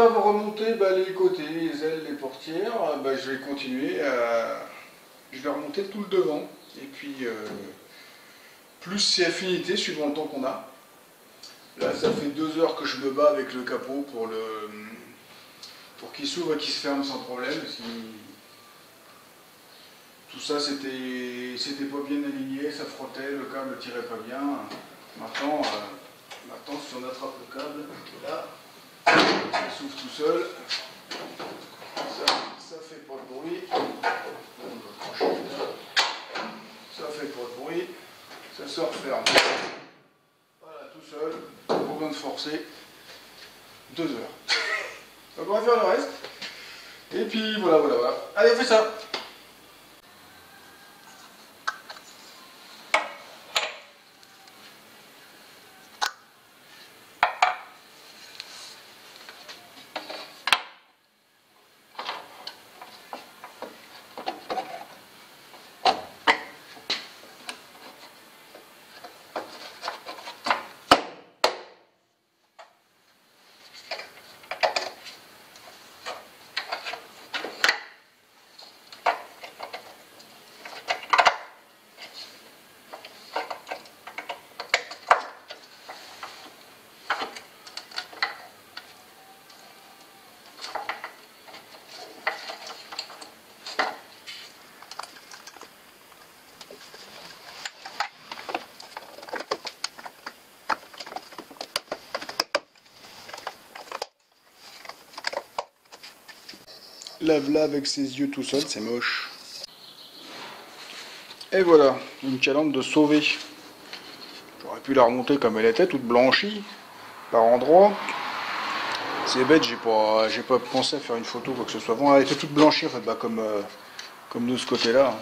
après avoir remonté les côtés, les ailes, les portières, je vais continuer à... Je vais remonter tout le devant. Et puis, plus c'est affinité suivant le temps qu'on a. Là, ça fait 2 heures que je me bats avec le capot pour qu'il s'ouvre et qu'il se ferme sans problème. Tout ça, c'était pas bien aligné, ça frottait, le câble tirait pas bien. Maintenant, si on attrape le câble, là, ça s'ouvre tout seul. Ça fait pas de bruit. Ça fait pas de bruit. Ça se referme. Voilà, tout seul. Pas besoin de forcer. 2 heures. Donc on va faire le reste. Et puis voilà. Allez, on fait ça. Lave-la avec ses yeux tout seul, c'est moche. Et voilà, une calandre de sauver. J'aurais pu la remonter comme elle était, toute blanchie, par endroits. C'est bête, j'ai pas pensé à faire une photo, quoi que ce soit. Bon, elle était toute blanchie, en fait, comme de ce côté-là.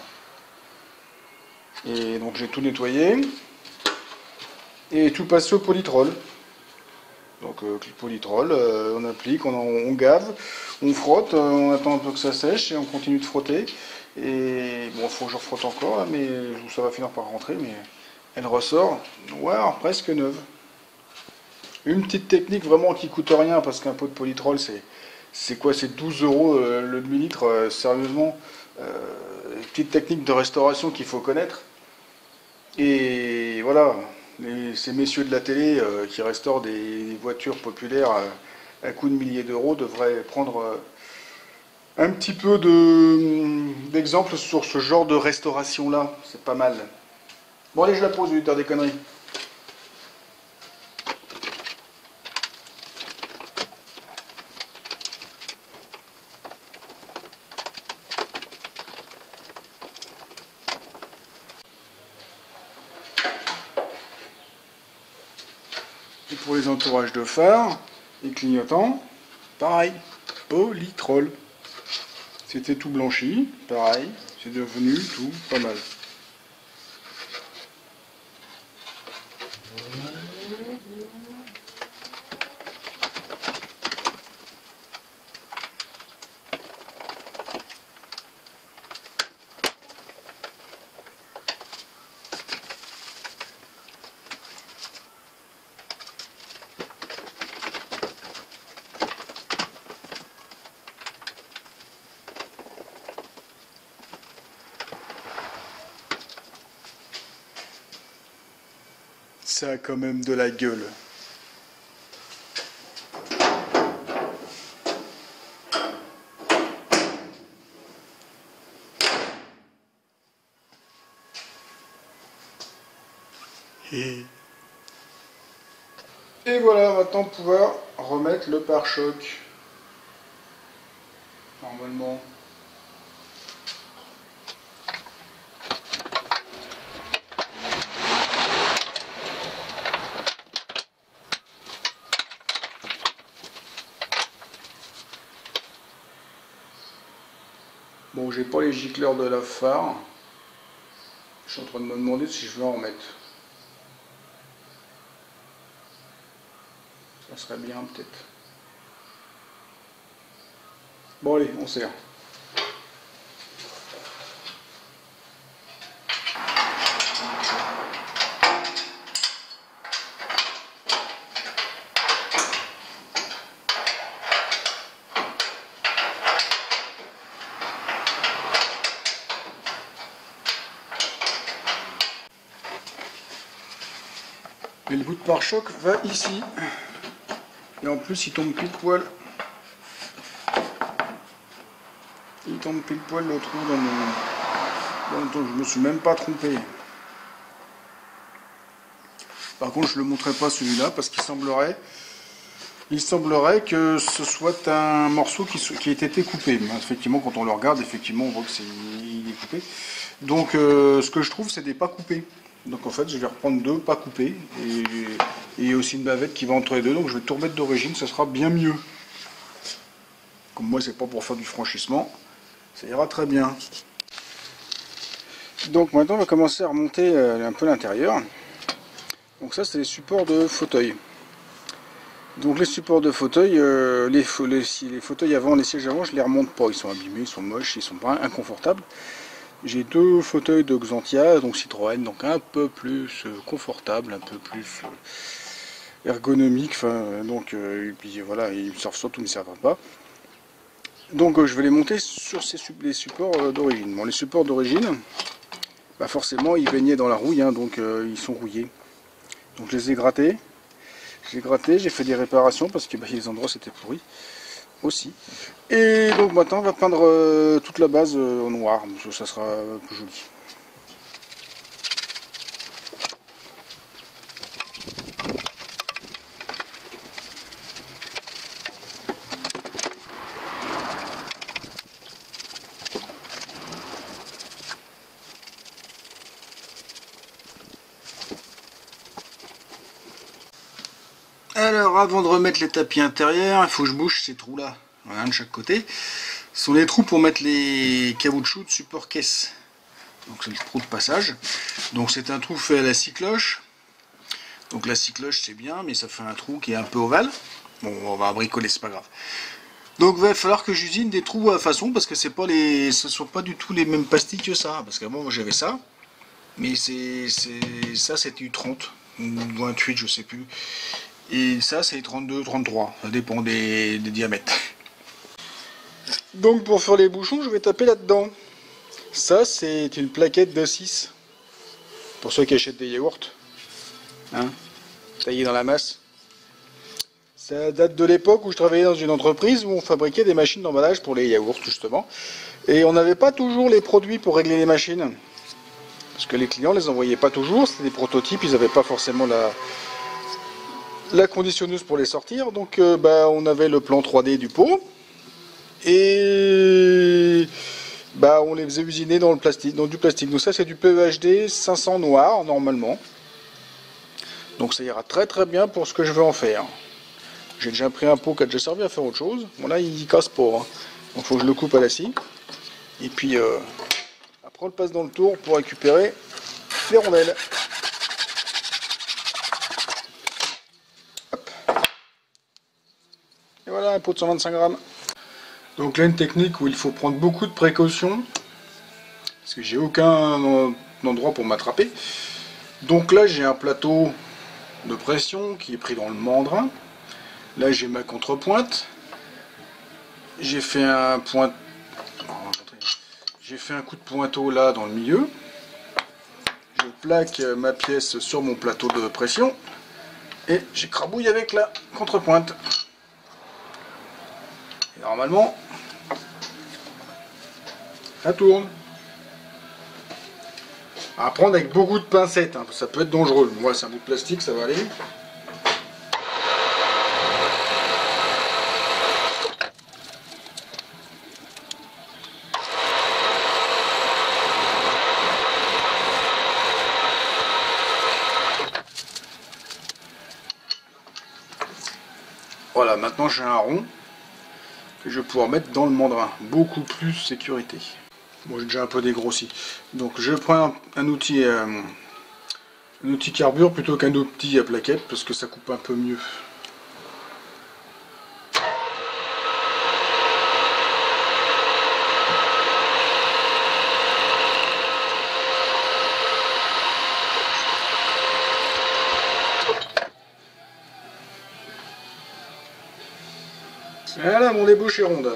Et donc j'ai tout nettoyé. Et tout passé au polytrol. Donc le polytrol, on applique, on gave, on frotte, on attend un peu que ça sèche et on continue de frotter. Et bon, il faut que je refrotte encore là, mais ça va finir par rentrer, mais elle ressort, noire, presque neuve. Une petite technique vraiment qui coûte rien, parce qu'un pot de polytrol c'est quoi? C'est 12 € le demi-litre, sérieusement. Petite technique de restauration qu'il faut connaître. Et voilà. Ces messieurs de la télé qui restaurent des voitures populaires à coût de milliers d'euros devraient prendre un petit peu d'exemple sur ce genre de restauration-là. C'est pas mal. Bon, allez, je la pose, je vais dire des conneries. Et pour les entourages de phare et clignotants, pareil, polytrol. C'était tout blanchi, pareil, c'est devenu tout pas mal. Ça a quand même de la gueule. Et voilà, maintenant pouvoir remettre le pare-choc. Normalement. Bon, j'ai pas les gicleurs de la phare. Je suis en train de me demander si je veux en remettre. Ça serait bien peut-être. Bon allez, on serre. Et le bout de pare-choc va ici. Et en plus, il tombe pile poil. Il tombe pile poil le trou dans mon... Je me suis même pas trompé. Par contre, je ne le montrerai pas celui-là parce qu'il semblerait que ce soit un morceau qui ait été coupé. Mais effectivement, quand on le regarde, effectivement, on voit que il est coupé. Donc, ce que je trouve, c'est des pas coupés. Donc, en fait, je vais reprendre deux pas coupés. Et il y a aussi une bavette qui va entre les deux. Donc, je vais tout remettre d'origine, ça sera bien mieux. Comme moi, c'est pas pour faire du franchissement, ça ira très bien. Donc, maintenant, on va commencer à remonter un peu l'intérieur. Donc, ça, c'est les supports de fauteuil. Donc les supports de fauteuil, les fauteuils avant, les sièges avant, je les remonte pas. Ils sont abîmés, ils sont moches, ils sont pas inconfortables. J'ai deux fauteuils de Xantia, donc Citroën, donc un peu plus confortable, un peu plus ergonomique. Enfin, donc et puis voilà, ils me servent surtout, ils ne me servent pas. Donc je vais les monter sur les supports d'origine. Bon, les supports d'origine, bah forcément, ils baignaient dans la rouille, hein, donc ils sont rouillés. Donc je les ai grattés. J'ai gratté, j'ai fait des réparations parce que les endroits c'était pourri aussi. Et donc maintenant on va peindre toute la base en noir, ça sera plus joli. Alors avant de remettre les tapis intérieurs, il faut que je bouche ces trous là, un de chaque côté. Ce sont les trous pour mettre les caoutchoucs de support caisse. Donc c'est le trou de passage. Donc c'est un trou fait à la scie cloche. Donc la scie cloche c'est bien, mais ça fait un trou qui est un peu ovale. Bon, on va bricoler, c'est pas grave. Donc il va falloir que j'usine des trous à façon parce que ce sont pas du tout les mêmes pastilles que ça. Parce qu'avant moi j'avais ça, mais ça c'était du 30 ou 28, je sais plus. Et ça c'est 32, 33, ça dépend des diamètres. Donc pour faire les bouchons, je vais taper là-dedans. Ça c'est une plaquette de 6. Pour ceux qui achètent des yaourts. Hein, taillé dans la masse. Ça date de l'époque où je travaillais dans une entreprise où on fabriquait des machines d'emballage pour les yaourts justement. Et on n'avait pas toujours les produits pour régler les machines. Parce que les clients les envoyaient pas toujours, c'était des prototypes, ils n'avaient pas forcément la conditionneuse pour les sortir. Donc on avait le plan 3D du pot. Et on les faisait usiner dans le plastique, dans du plastique. Donc ça c'est du PEHD 500 noir normalement. Donc ça ira très très bien pour ce que je veux en faire. J'ai déjà pris un pot qui a déjà servi à faire autre chose. Bon là il casse pas. Hein. Donc il faut que je le coupe à la scie. Et puis après on le passe dans le tour pour récupérer les rondelles. Hop. Et voilà un pot de 125 grammes. Donc là une technique où il faut prendre beaucoup de précautions. Parce que j'ai aucun endroit pour m'attraper. Donc là j'ai un plateau de pression qui est pris dans le mandrin. Là j'ai ma contrepointe. J'ai fait un point. J'ai fait un coup de pointeau là dans le milieu. Je plaque ma pièce sur mon plateau de pression. Et j'écrabouille avec la contrepointe. Et normalement, ça tourne. À prendre avec beaucoup de pincettes, hein, ça peut être dangereux. Moi c'est un bout de plastique, ça va aller. Voilà, maintenant j'ai un rond que je vais pouvoir mettre dans le mandrin. Beaucoup plus sécurité. Bon, j'ai déjà un peu dégrossi. Donc je prends un outil carbure plutôt qu'un outil à plaquette parce que ça coupe un peu mieux. Voilà, mon ébauche est ronde.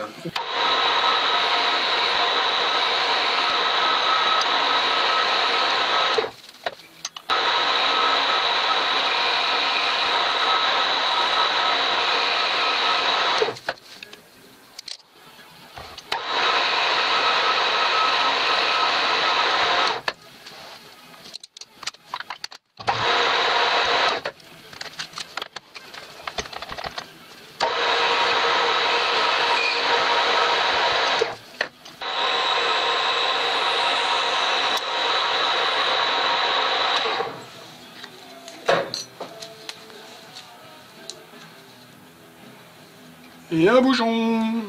Et un bouchon.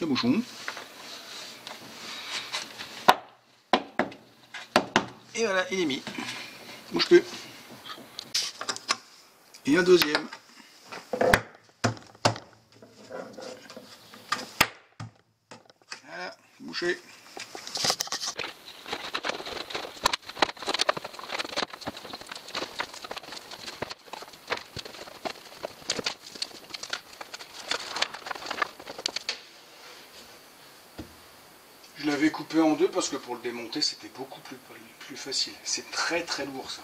Le bouchon. Et voilà, il est mis. Bouge plus. Et un deuxième. Voilà, bouché. Je l'avais coupé en deux parce que pour le démonter c'était beaucoup plus facile. C'est très très lourd ça.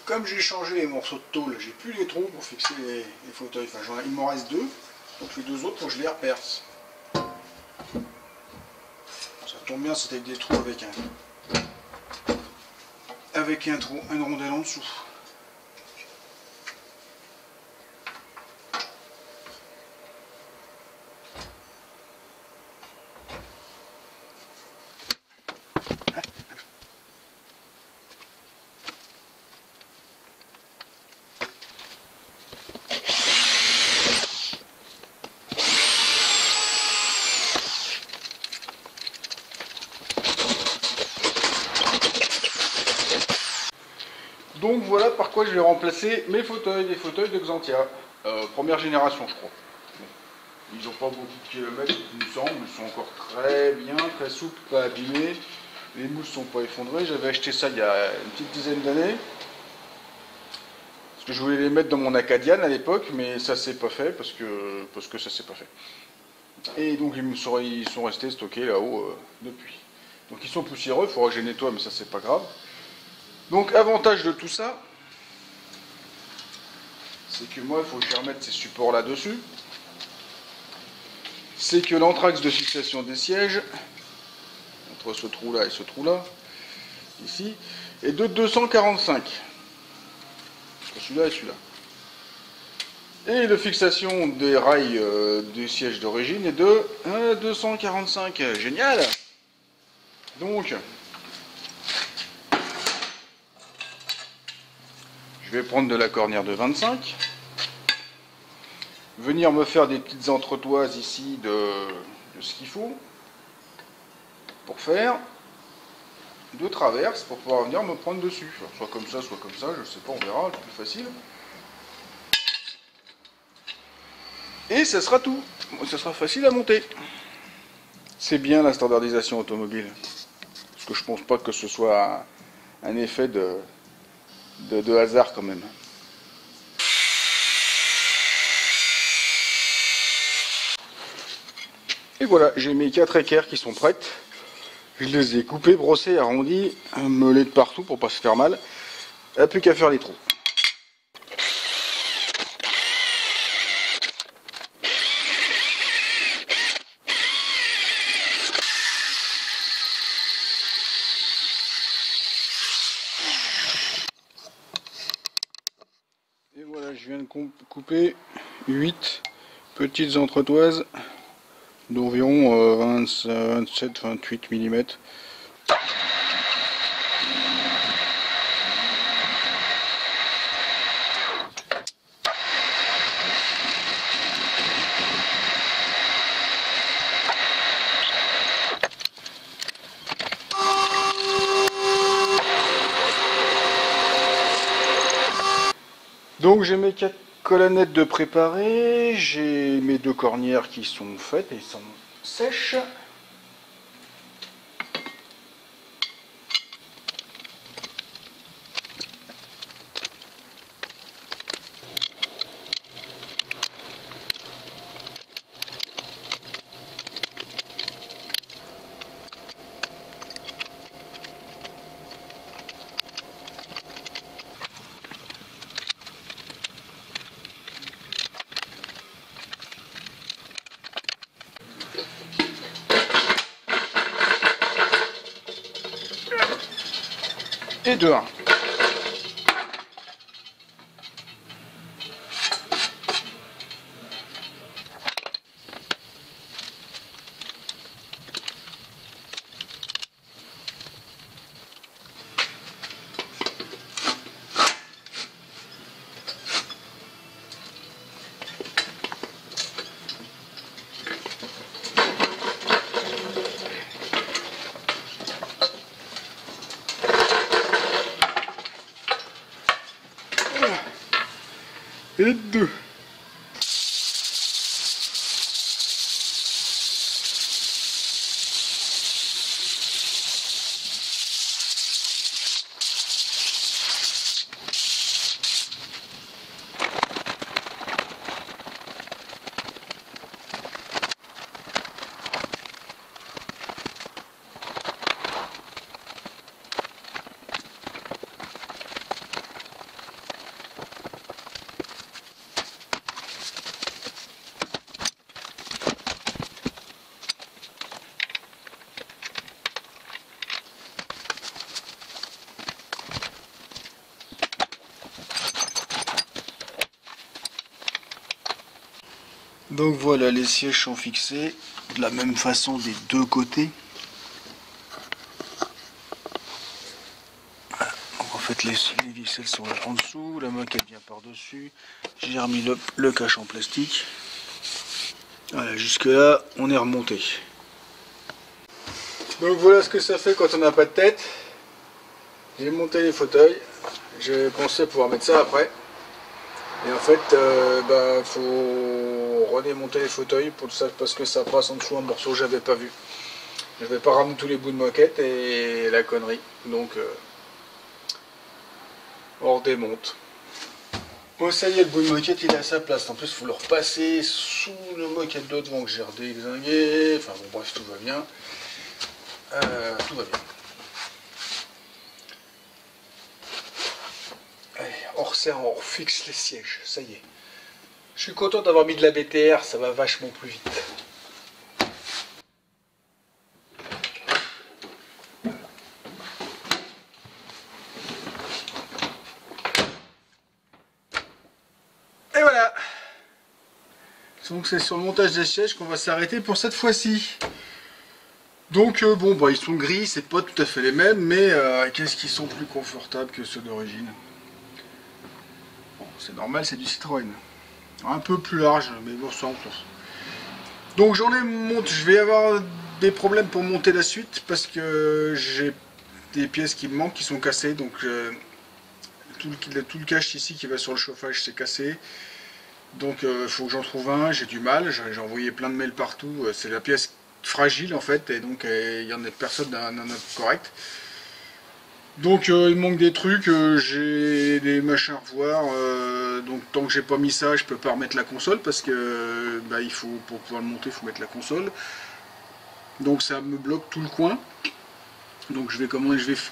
Comme j'ai changé les morceaux de tôle, j'ai plus les trous pour fixer les fauteuils. Enfin, il m'en reste deux, donc les deux autres, faut que je les reperce. Ça tombe bien, c'était avec des trous avec un trou, une rondelle en dessous. Donc voilà par quoi je vais remplacer mes fauteuils, les fauteuils de Xantia. Première génération je crois. Ils n'ont pas beaucoup de kilomètres il me semble, ils sont encore très bien, très souples, pas abîmés. Les mousses ne sont pas effondrées, j'avais acheté ça il y a une petite dizaine d'années. Parce que je voulais les mettre dans mon Acadian à l'époque, mais ça s'est pas fait parce que ça s'est pas fait. Et donc ils sont restés stockés là-haut depuis. Donc ils sont poussiéreux, il faudra que je les nettoie, mais ça c'est pas grave. Donc avantage de tout ça, c'est que moi il faut que je remette ces supports là-dessus. C'est que l'anthrax de fixation des sièges, entre ce trou-là et ce trou-là, ici, est de 245. Entre celui-là et celui-là. Et la fixation des rails du siège d'origine est de 245. Génial! Donc, je vais prendre de la cornière de 25. Venir me faire des petites entretoises ici de ce qu'il faut pour faire de traverse pour pouvoir venir me prendre dessus. Alors, soit comme ça, je sais pas, on verra, le plus facile. Et ça sera tout. Ça sera facile à monter. C'est bien la standardisation automobile. Parce que je pense pas que ce soit un effet de hasard quand même. Et voilà, j'ai mes 4 équerres qui sont prêtes. Je les ai coupées, brossées, arrondies, meulées de partout pour pas se faire mal. Il n'y a plus qu'à faire les trous. Et voilà, je viens de couper 8 petites entretoises d'environ 27-28 mm. Donc j'ai mes 4 colonnettes de préparées, j'ai mes 2 cornières qui sont faites et sont sèches. Et 2-1. Et 2. Donc voilà, les sièges sont fixés de la même façon des deux côtés. Voilà. Donc en fait les vis elles sont là en dessous, la moquette vient par-dessus. J'ai remis le cache en plastique. Voilà, jusque là on est remonté. Donc voilà ce que ça fait quand on n'a pas de tête. J'ai monté les fauteuils. J'ai pensé pouvoir mettre ça après. Et en fait, faut redémonter les fauteuils pour ça, parce que ça passe en dessous un morceau que j'avais pas vu. Je vais pas ramener tous les bouts de moquette et la connerie. Donc, on redémonte. Bon, ça y est, le bout de moquette il est à sa place. En plus, il faut le repasser sous le moquette de devant que j'ai redéglingué. Enfin bon, bref, tout va bien. Tout va bien. Allez, on resserre, on refixe les sièges, ça y est. Je suis content d'avoir mis de la BTR, ça va vachement plus vite. Et voilà. Donc c'est sur le montage des sièges qu'on va s'arrêter pour cette fois-ci. Donc bon, bah, ils sont gris, c'est pas tout à fait les mêmes, mais qu'est-ce qu'ils sont plus confortables que ceux d'origine. Bon, c'est normal, c'est du Citroën. Un peu plus large, mais bon, ça en plus. Donc j'en ai monté, je vais avoir des problèmes pour monter la suite parce que j'ai des pièces qui me manquent, qui sont cassées. Donc tout le cache ici qui va sur le chauffage c'est cassé. Donc il faut que j'en trouve un, j'ai du mal, j'ai envoyé plein de mails partout. C'est la pièce fragile en fait, et donc il y en a personne n'en a correct. Donc il manque des trucs, j'ai des machins à revoir, donc tant que j'ai pas mis ça, je peux pas remettre la console parce que il faut, pour pouvoir le monter, il faut mettre la console. Donc ça me bloque tout le coin. Donc je vais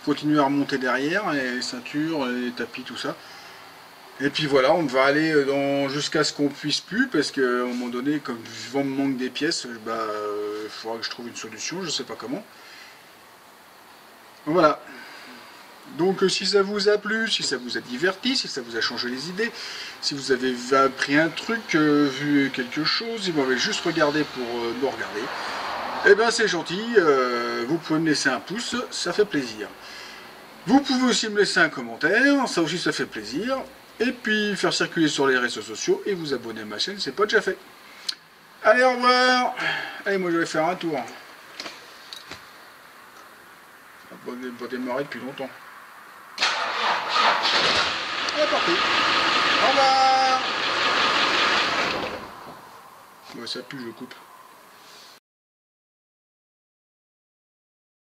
continuer à remonter derrière, les ceintures, les tapis, tout ça. Et puis voilà, on va aller jusqu'à ce qu'on puisse plus, parce qu'à un moment donné, comme vent me manque des pièces, il faudra que je trouve une solution, je sais pas comment. Voilà. Donc si ça vous a plu, si ça vous a diverti, si ça vous a changé les idées, si vous avez appris un truc, vu quelque chose, si vous m'avez juste regardé pour me regarder, eh ben c'est gentil, vous pouvez me laisser un pouce, ça fait plaisir. Vous pouvez aussi me laisser un commentaire, ça aussi ça fait plaisir. Et puis faire circuler sur les réseaux sociaux et vous abonner à ma chaîne, c'est pas déjà fait. Allez, au revoir. Allez, moi je vais faire un tour. Ça n'a pas démarré depuis longtemps. C'est parti. Au revoir. Ouais, ça pue, je coupe.